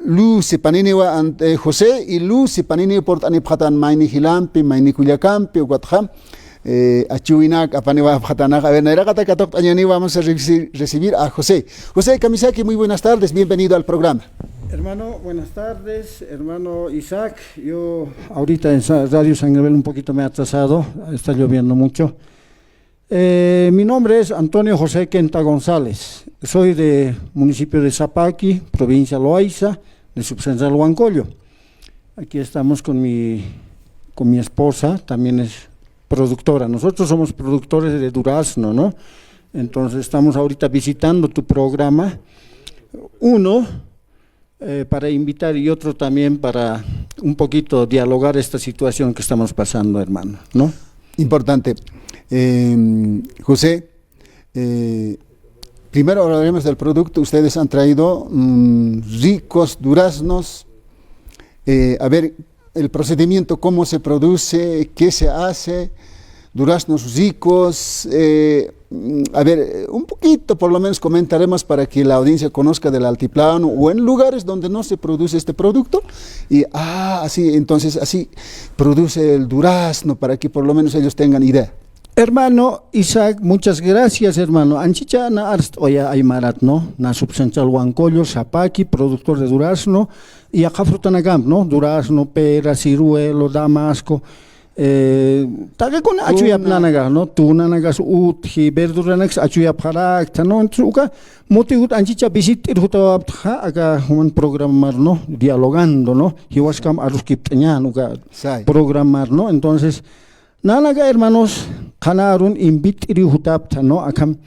Luce paniniwa ante José y Luce panini port anipatan maini hilampi maini culiacampi uguatham achuinak apaniwa patanak. A ver, nairagata katok añani vamos a recibir a José. José Kamisaki, muy buenas tardes, bienvenido al programa. Hermano, buenas tardes, hermano Isaac. Yo ahorita en Radio San Gabriel un poquito me he atrasado, está lloviendo mucho. Mi nombre es Antonio José Quenta González. Soy de municipio de Zapaqui, provincia de Loaiza, de subcentral Huancollo. Aquí estamos con mi esposa, también es productora. Nosotros somos productores de durazno, ¿no? Entonces estamos ahorita visitando tu programa. Uno, para invitar y otro también para un poquito dialogar esta situación que estamos pasando, hermano, ¿no? Importante. José, primero hablaremos del producto. Ustedes han traído ricos duraznos. A ver, el procedimiento, cómo se produce, qué se hace, duraznos ricos. A ver, un poquito por lo menos comentaremos para que la audiencia conozca del altiplano o en lugares donde no se produce este producto. Y entonces así produce el durazno para que por lo menos ellos tengan idea. Hermano Isaac, muchas gracias, hermano. Anchicha na arst oya aymarat, ¿no? Na subcentral Huancollo, Zapaqui, productor de durazno, y acá frutanagam, ¿no? Durazno, pera, ciruelo, damasco. Taga con achuyap nanaga, ¿no? Tunanagas uthi, verduranagas achuyap harakta, ¿no? Entonces, uka motigut anchicha visitir jutawapta acá un programar, ¿no? Dialogando, ¿no? Hiwaskam aruskiptañan, uka programar, ¿no? Entonces, nanaga hermanos, kanarun invit iri hutapta, ¿no? Akam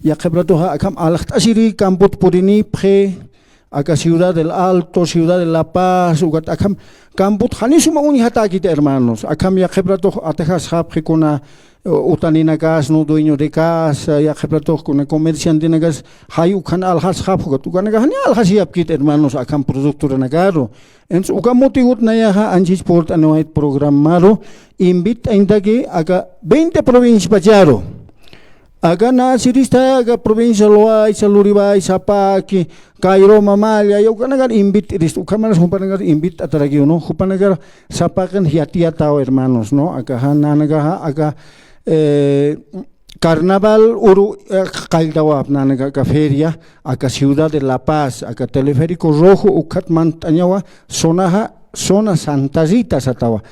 yakebratoha akam alacht asiri kamput purini pre acá Ciudad del Alto, Ciudad de La Paz, ugat akam kamput hanisuma uni hatakit hermanos. Akam yakebratoh atejas hapje con utanina gas, no dueño de casa, yakebratoh con comerciante nagas hayu kan alhas hapjugat ukanaga hani alhas yapkit hermanos akam productor nagaro. Entonces ukamotigut nayaha anjis port anuait programaro invit indagi aga 20 provincias pacharo. Aga na sirista aga provincia Loaiza, Luribay, Zapaqui, Cairo, Mamalia, yo kanagar invit iris ukamanas hupanagar invit ataragi no hupanagar Zapacan hiatiatao hermanos no aga hananaga aga carnaval uru kaldawap nanaga feria aga Ciudad de La Paz aga teleférico rojo ukatman tañawa zona Santa Rita satawa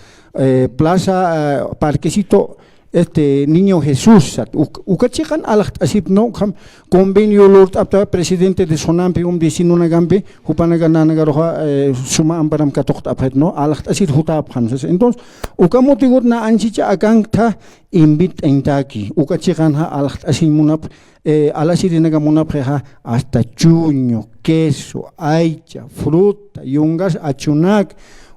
plaza parquecito Niño Jesús, ukachikan alacht asip no convenio lord apta presidente de Sonampi disinuna gambe hupanaga nanaga suma amparam katokt apet no alacht asip hutap khamses entonces ukamotigur na anchicha agangta invit entaki ukachikan ha alacht asip munap alasirinaga munap ha hasta chuño, queso, aicha, fruta, yungas, achunak.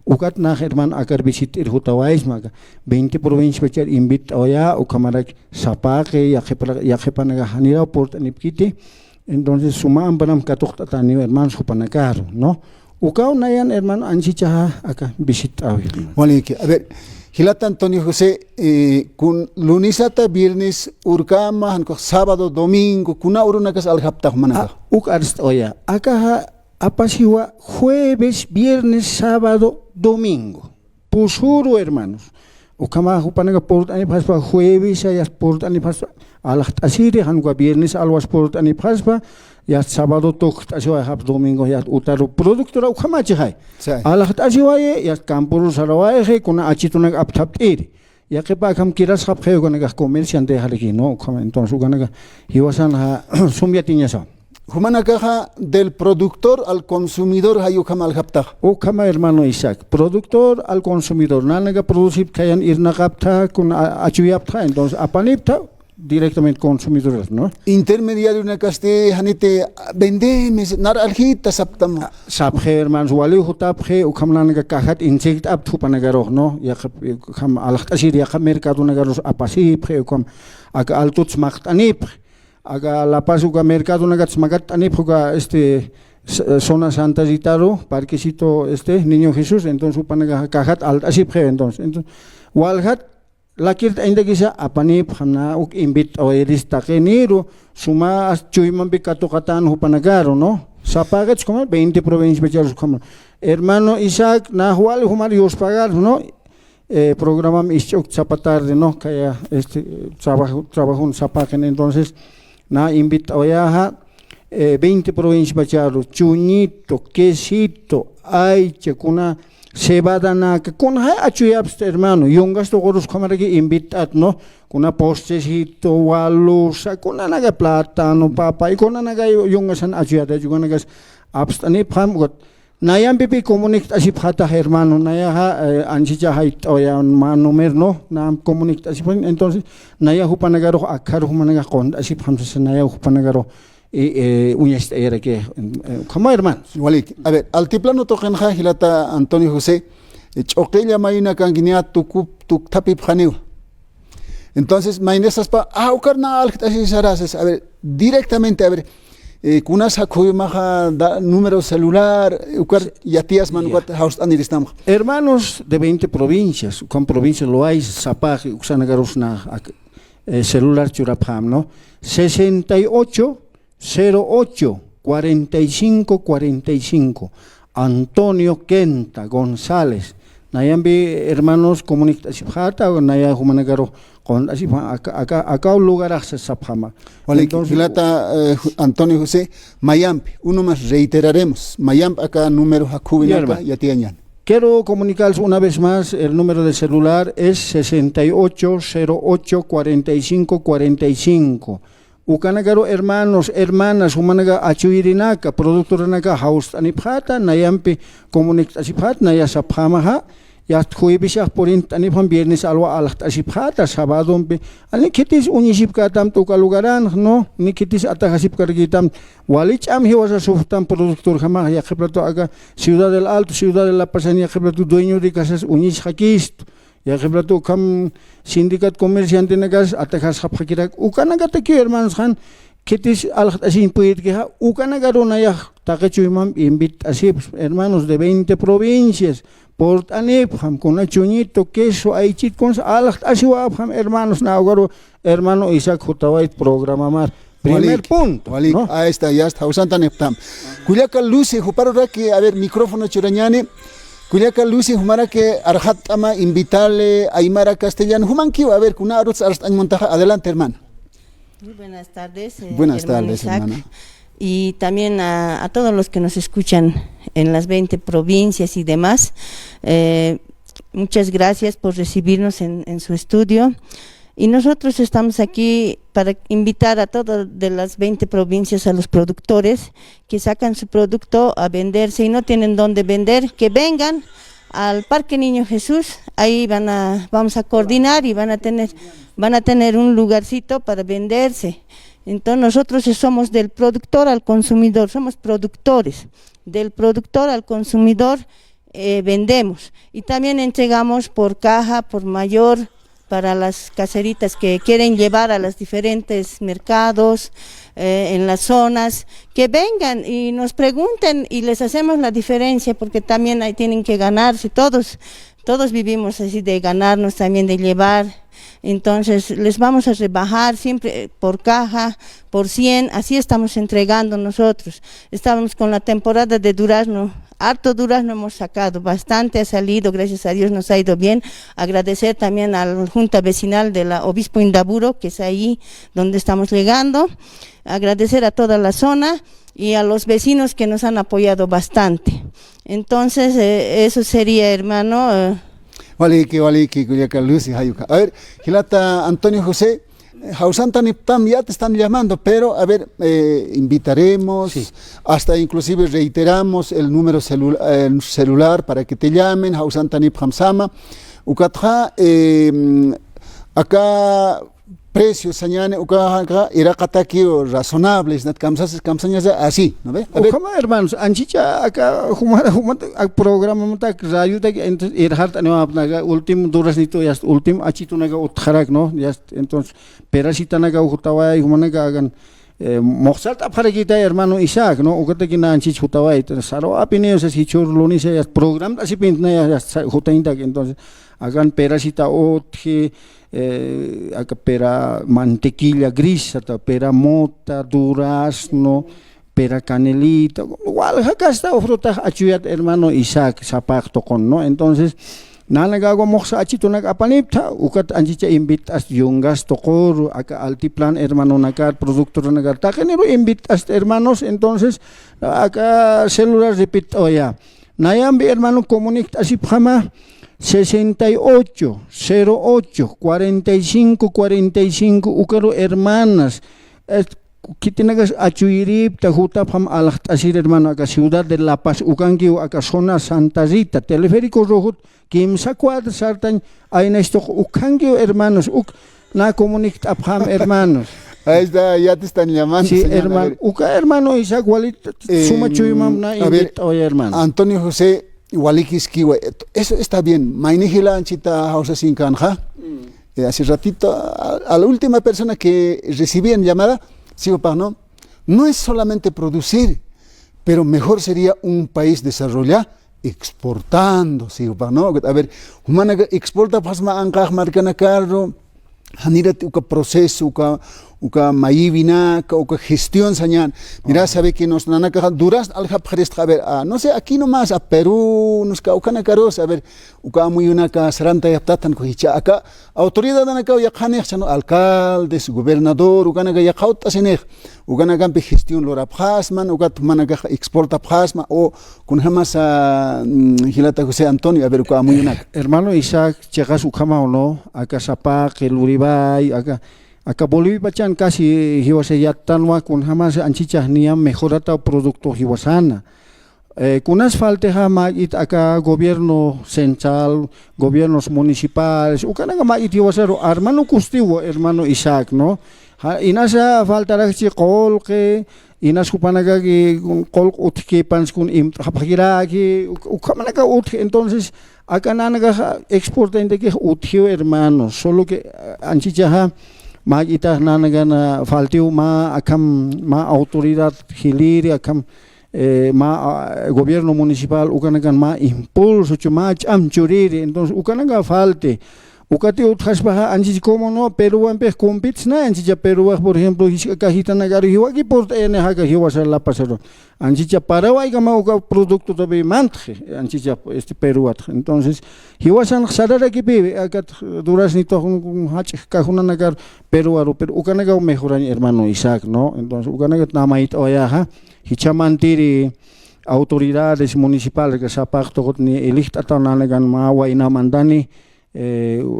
Ukat na hermano akar visitir hutawais maga 20 provincias pachar invit oya ukamarak Zapaqui yakepanaga hanira oportunipkiti entonces suma ambanam katok tani hermanos hupanakaro no ukao nayan hermano anchicha acá visit a ver Gilata Antonio José kun lunisata viernes urkama hanko sábado domingo kuna urunakas alhaptah managa arst oya acá apasiwa jueves, viernes, sábado, domingo. Pusuro, hermanos. Ukama hupanaga port anipaspa jueves ayas port anipaspa alacht asiri hanwa viernes alwas port anipaspa ya sábado tokt aswa hab domingo ya utaro productora ukama chai. Alacht aswaye ya campuru sarawaye kuna achitunag aptap iri. Ya que pa kam kiras hab kheo kana comerciante haliki no ukama entonces ukanaga hiwasan ha sumyatinya sa. Humanakaja del productor al consumidor hayukama alhaptah. Ukama hermano Isaac, productor al consumidor. Nanaga producir kayan irnagapta con achuyapta, entonces apanipta directamente consumidores, ¿no? Intermediario una caste hanite vendemes nar aljita saptam. Sapje hermanos wali hutapje ukam nanaga kahat insect up tupanagaro, ¿no? Ya kam alhtasir ya kam mercado nagaros apasipje ukam aga altuts macht anip. Aga La Paz uga mercado nagats magat anipuga zona Santa Ritaro parquecito Niño Jesús entonces upanaga kajat alt así entonces walhat lakir ainda gisa apanip hamna uk invit o eris takeniro suma as chuyman bikato katan upanagaro no Zapagets como 20 provincias becharos como. Hermano Isaac, na hual humar yos pagar, ¿no? Programa Mischok Zapatarde, ¿no? Que trabajo en Zapagen, entonces, na invita oyaja 20 provincias becharos, chuñito, quesito, ayche, kuna cebada naca, kuna hay achuyabst, hermano, yungas to goros kamara que invitat, ¿no? Kuna postecito, walusa, kuna naga plátano, papa, y kuna naga yungasan achuyada, yunganas abstani pam got. Nayam pipi comunict así pata hermano, naya anchicha hait oya manumer no, na comunict así entonces naya hupanagaro akar humanaga con así pamse naya hupanagaro uñas era que como hermano. Walik, a ver, altiplano tokenja hilata Antonio José, choquilla maina kanginia tuk tapip janeu. Entonces, mainesas pa aukarna al así sarases, a ver, directamente, a ver, kunas hakoy maja número celular, ukar yatias manukat haust aniristam. Hermanos de 20 provincias, con provincias lo hay, Zapaj, Uxanagaros na celular churapam, ¿no? 68 08 45 45 Antonio Quenta González. Nayambi hermanos comunicación hata naya humanagaro con así acá un lugar hace sapama. Vale, Antonio José, Mayampi, uno más reiteraremos. Mayamp acá número Hakubinaka y Atiañan. Quiero comunicarles una vez más, el número de celular es 68 08 45 45. Ukanagaro hermanos, hermanas, humanaga achuirinaka, productoranaka haus anipata, nayampi comunicación nayasapamaha. Ya jueves por anipam viernes alwa alacht asipata sábado pe ani kitis unisip katam tu kalugaran no ni kitis atajasip kargitam walich am hiwasa suftam productor jama ya khiblato aga Ciudad del Alto, Ciudad de la Pasanía khiblato dueño de casas unis hakist ya khiblato kam sindicat comerciante nagas atajas hapakirak ukanagata ki hermanos han kitis alacht asin puit que ukanagaro naya takachuimam invit asip hermanos de 20 provincias por anepam con un chuñito, queso, aichit con alacht asiwapam hermanos naugaro hermano Isaac Jutawait programa más. Primer punto. Walik, ¿no? Ahí está, ya está, usando neptam. Culiaca Lucy, juparo que, a ver, micrófono churañane. Culiaca Lucy, jumara que arjatama invitarle a Aymara Castellano. Humanquio, a ver, kuna arroz en montaja. Adelante, hermano. Muy buenas tardes. Buenas tardes, hermana. Y también a todos los que nos escuchan en las 20 provincias y demás. Muchas gracias por recibirnos en su estudio. Y nosotros estamos aquí para invitar a todos de las 20 provincias, a los productores que sacan su producto a venderse y no tienen dónde vender, que vengan al Parque Niño Jesús. Ahí vamos a coordinar y van a tener un lugarcito para venderse. Entonces nosotros somos del productor al consumidor, somos productores, del productor al consumidor vendemos y también entregamos por caja, por mayor, para las caseritas que quieren llevar a los diferentes mercados, en las zonas, que vengan y nos pregunten y les hacemos la diferencia, porque también ahí tienen que ganarse, todos vivimos así de ganarnos también, de llevar. Entonces les vamos a rebajar siempre por caja, por 100, así estamos entregando nosotros. Estábamos con la temporada de durazno, harto durazno hemos sacado, bastante ha salido, gracias a Dios nos ha ido bien. Agradecer también a la Junta Vecinal de la Obispo Indaburo, que es ahí donde estamos llegando. Agradecer a toda la zona y a los vecinos que nos han apoyado bastante. Entonces eso sería, hermano. Vale, que Culiaca Lucy, Hayuca. A ver, Gilata Antonio José, Jausanta Niptam ya te están llamando, pero a ver, invitaremos, sí. Hasta inclusive reiteramos el número celular para que te llamen, Jausanta Niptam Sama. Ukatja, acá precios sañane acá era catakio razonables, nat kamsañas así, ¿no ve? ¿Cómo hermanos? Anchicha acá humara programa mutak rayu tak irhart naga último durasnito ya último achito naga utjarak, ¿no? Ya entonces perasita naga utawai humanaga hagan moxalta para kita hermano Isaac, ¿no? Ukata kina anchich utawai saro apineo se sichur lunis ya program así pintna ya hutainta entonces hagan perasita otje acá pera mantequilla gris, pera mota, durazno, pera canelita, igual hasta fruta achuyat hermano Isaac zapacto con, ¿no? Entonces, nagawa moxa achito nagapanipta, ukat anchicha invitas yungas tokor, acá altiplan hermano nagar, productor nagar, takenero invitas hermanos, entonces, acá celular repito, oh ya, nayambi hermano comunica así pama 68 08 45 45 ukaro hermanas kitinagas achuyirip tajuta pam alaht asir hermano acá ciudad de La Paz ukangiu acá zona Santa Rita teleférico rojut kimsa cuadra sartan aina esto ukangiu hermanos na comunica pam hermanos. Ahí está, ya te están llamando. Sí, hermano, hermano Isaac Walid suma chuyimam na invita oye hermano. Antonio José Walikisquiwa, eso está bien. Mainigila anchita hausa sin canja. Hace ratito, a la última persona que recibí en llamada, sigo para no es solamente producir, pero mejor sería un país desarrollado exportando, sigo para a ver, humana exporta pasma ancaj marcana carro, hanirat uka proceso, uka maivina, uka gestión sañan. Mira, sabe que nos nanaka duras al japres a ver, no sé, aquí nomás a Perú, nos caukana caros, a ver, uka muy una ka saranta yaptatan cohicha acá, autoridad nanaka yakhanek chano alcaldes, gobernador, ukana ka yakhauta senek, ukana ka gestión lora phasman, uka manaka exporta phasma o kun jamás Hilata José Antonio, a ver, uka muy una. Hermano Isaac, chegas ukama o no, acá Zapac, el Uribay, acá Bolivia bachan casi hiwasayatan kun jamás anchichas niam mejorata producto hiwasana. Con asfalte jamás it acá gobierno central, gobiernos municipales, ukanaga ma it hiwasaro hermano Custivo, hermano Isaac, ¿no? Inasa faltará si colque, inas kupanaga que colc utke pans kun hapakira que ukamanaga utke, entonces acá nanaga exporta de que utio hermano, solo que anchichaha magita nanagana faltiu ma akam ma autoridad hiliri akam ma gobierno municipal ukanagan ma impulso chuma amchuriri, entonces ukanaga falte ukati uthasbaha anchi como no peruan pe compits na anchi ya peruan por ejemplo cajita nagari hiwaki por ene haga hiwasa La Pasero anchi ya paraguay kama uka producto tabi mantje anchi ya este peruat, entonces hiwasan sadara ki be akat duras ni to hach kahuna nagar peruaro pero ukanaga mejoran hermano Isaac, no, entonces ukanaga namait oya hichamantiri autoridades municipales que sapacto ni elicht atanagan mawa ina mandani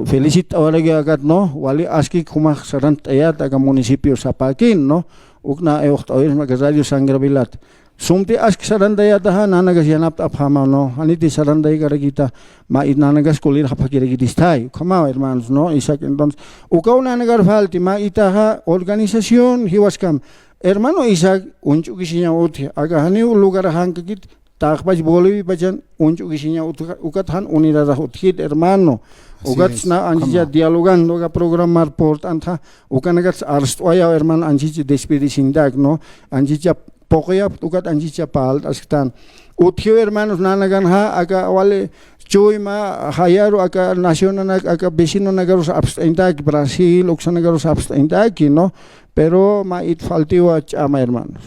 felicita ahora que acá no wali aski kuma sarant ayat aga municipio Sapaquín, no ukna oir ma radio Sangravilat sumti aski sarant ayat ha nanagas yanap aphama no aniti sarant ay garagita ma nanagas kulir hapakirigitistay kama hermanos, no Isaac, entonces ukaw nanagar falti ma itaha organización hiwaskam hermano Isaac unchu kisinya uti aga hani lugar hankakit takbaj Bolivia bajan unchu kisinya ukathan unidad hit hermano ugat na anjija dialogando ga programar port anta ukanagat arst oya hermano anjija despedicing dag, no anjija pokoya ugat anjija pal astan utio hermanos nanagan ha aga wale chuima hayaro aga nacional aga vecino nagaros abstentak Brasil oxanagaros abstentak, no, pero ma it faltiwa chama hermanos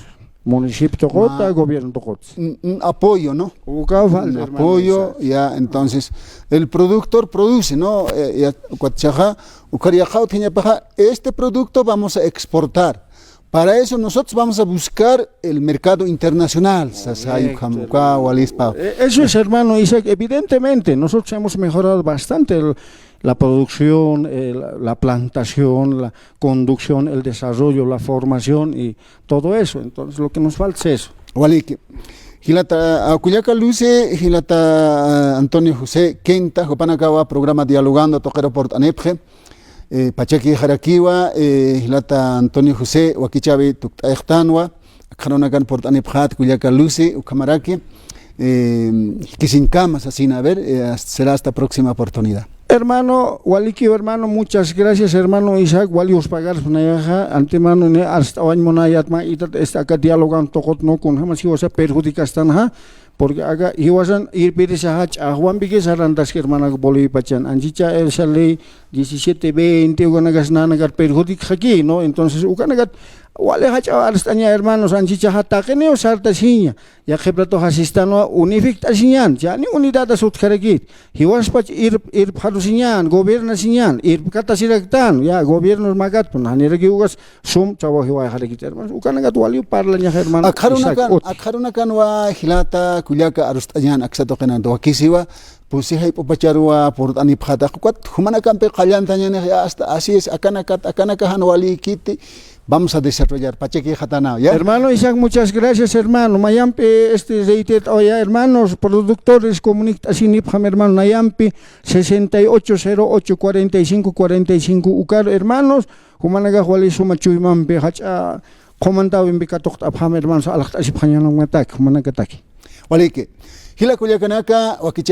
municipio Tocota, gobierno Tocota. Un apoyo, ¿no? Un apoyo, ya, entonces, el productor produce, ¿no? Este producto vamos a exportar. Para eso nosotros vamos a buscar el mercado internacional. Eso es, hermano Isaac, evidentemente, nosotros hemos mejorado bastante la producción, la plantación, la conducción, el desarrollo, la formación y todo eso. Entonces lo que nos falta es eso. Waliki, Hilata Cuyaca Luce, Hilata Antonio José Quinta, Jopanakawa, programa Dialogando, Toquero Port Anepje, Pachaki Jaraquiwa, Hilata Antonio José, Wakichabi Tuktaechtanwa, Karonagan Port Anepjat, Cuyaca Luce, Ucamaraki, Kisincamas, así, a ver, será hasta próxima oportunidad. Hermano Waliki, hermano, muchas gracias, hermano Isaac. Wali os pagar antemano hasta hoy monayat ma itat está acá dialogando tocot no con jamás si os perjudicas tan ha porque acá iwasan irpirisa hach ajuan bige sarantas que hermana Bolivipachan anchicha esa ley 1720 uganagas nanagar perjudica aquí, ¿no? Entonces uganagat wale hacha arstaña hermanos anchicha hatakene o sartasiña ya quebrato hasistano unifictasinyan ya ni unidad asut karegit hiwaspach ir parusinyan gobierno sinyan ir katasiraktan ya gobierno magat pun haniragi ugas sum chawa hiwa haregit hermanos uganagat wali parlanya hermano akharunakan wa hilata kuliaka arstañan aksato kenan do kisiwa pusi hay papacarua por ani phata kwat humana kampe qalyan tanya ya hasta así es akanakahan wali kiti. Vamos a desarrollar Pacheque Jatana, ¿ya? Hermano Isaac, muchas gracias, hermano. Mayampi, reitet, oye, hermanos, productores, comunicación, hermano, Mayampi, 68084545, Ucar, hermanos, Humanaga, Wali, Suma, Chuyampi, Hacha, comandado en Bicatok, Abham, hermanos, Alak, Asipañan, Matak, Humanakataki. Wali, que, Hila Kuliakanaka, Wakichava.